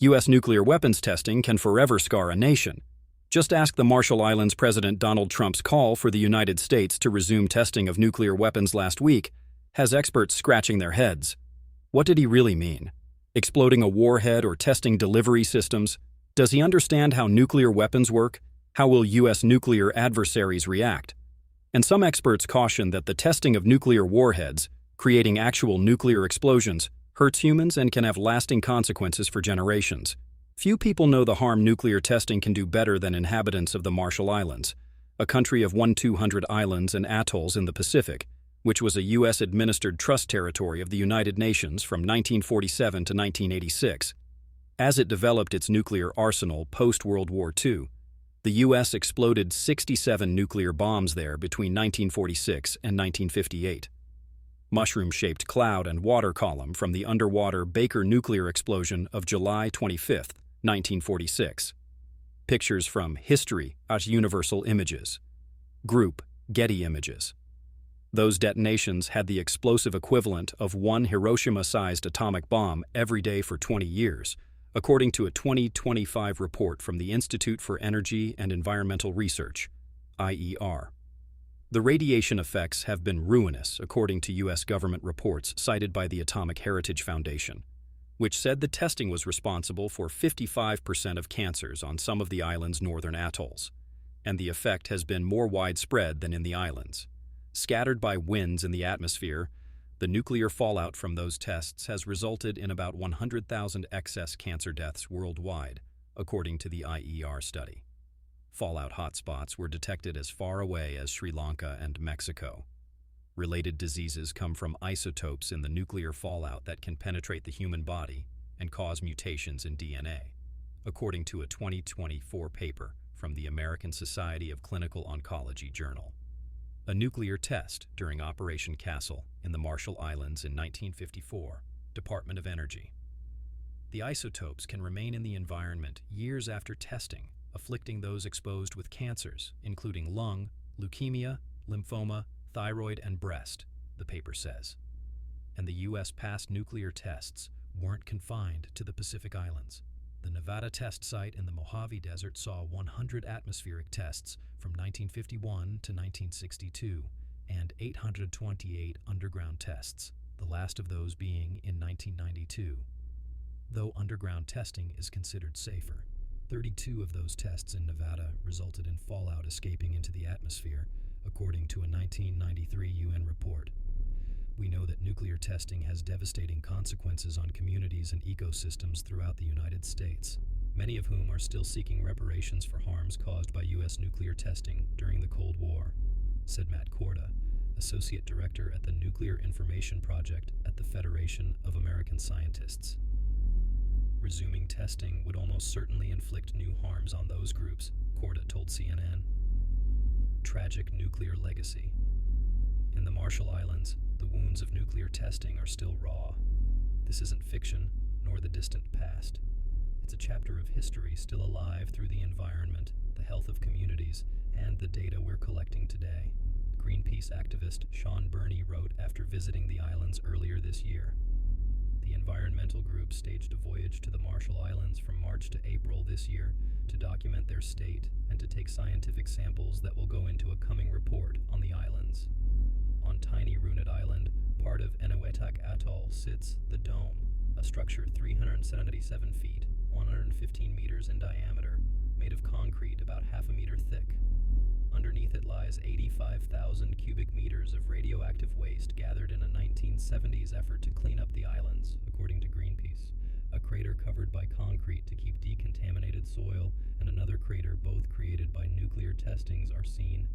U.S. nuclear weapons testing can forever scar a nation. Just ask the Marshall Islands President Donald Trump's call for the United States to resume testing of nuclear weapons last week has experts scratching their heads. What did he really mean? Exploding a warhead or testing delivery systems? Does he understand how nuclear weapons work? How will U.S. nuclear adversaries react? And some experts caution that the testing of nuclear warheads, creating actual nuclear explosions, hurts humans and can have lasting consequences for generations. Few people know the harm nuclear testing can do better than inhabitants of the Marshall Islands, a country of 1,200 islands and atolls in the Pacific, which was a US-administered trust territory of the United Nations from 1947 to 1986. As it developed its nuclear arsenal post-World War II, the U.S. exploded 67 nuclear bombs there between 1946 and 1958. Mushroom-shaped cloud and water column from the underwater Baker nuclear explosion of July 25, 1946. Pictures from History at Universal Images. Group Getty Images. Those detonations had the explosive equivalent of one Hiroshima-sized atomic bomb every day for 20 years, according to a 2025 report from the Institute for Energy and Environmental Research, IER. The radiation effects have been ruinous, according to U.S. government reports cited by the Atomic Heritage Foundation, which said the testing was responsible for 55% of cancers on some of the island's northern atolls, and the effect has been more widespread than in the islands. Scattered by winds in the atmosphere, the nuclear fallout from those tests has resulted in about 100,000 excess cancer deaths worldwide, according to the IER study. Fallout hotspots were detected as far away as Sri Lanka and Mexico. Related diseases come from isotopes in the nuclear fallout that can penetrate the human body and cause mutations in DNA, according to a 2024 paper from the American Society of Clinical Oncology Journal. A nuclear test during Operation Castle in the Marshall Islands in 1954, Department of Energy. The isotopes can remain in the environment years after testing, afflicting those exposed with cancers, including lung, leukemia, lymphoma, thyroid, and breast, the paper says. And the U.S. past nuclear tests weren't confined to the Pacific Islands. The Nevada test site in the Mojave Desert saw 100 atmospheric tests from 1951 to 1962 and 828 underground tests, the last of those being in 1992. Though underground testing is considered safer, 32 of those tests in Nevada resulted in fallout escaping into the atmosphere, according to a 1993 UN report. We know that nuclear testing has devastating consequences on communities and ecosystems throughout the United States, many of whom are still seeking reparations for harms caused by U.S. nuclear testing during the Cold War, said Matt Korda, Associate Director at the Nuclear Information Project at the Federation of American Scientists. Resuming testing would almost certainly inflict new harms on those groups, Korda told CNN. Tragic nuclear legacy. In the Marshall Islands, the wounds of nuclear testing are still raw. This isn't fiction, nor the distant past. It's a chapter of history still alive through the environment, the health of communities, and the data we're collecting today, Greenpeace activist Sean Burney wrote after visiting the islands earlier this year. The environmental group staged a voyage to the Marshall Islands from March to April this year to document their state and to take scientific samples that will go into a coming report on the islands. On tiny Runit Island, part of Enewetak Atoll, sits the Dome, a structure 377 feet, 115 meters in diameter, made of concrete about half a meter thick. Underneath it lies 85,000 cubic meters of radioactive waste gathered in a 1970s effort to clean up the islands, according to Greenpeace. A crater covered by concrete to keep decontaminated soil and another crater both created by nuclear testings are seen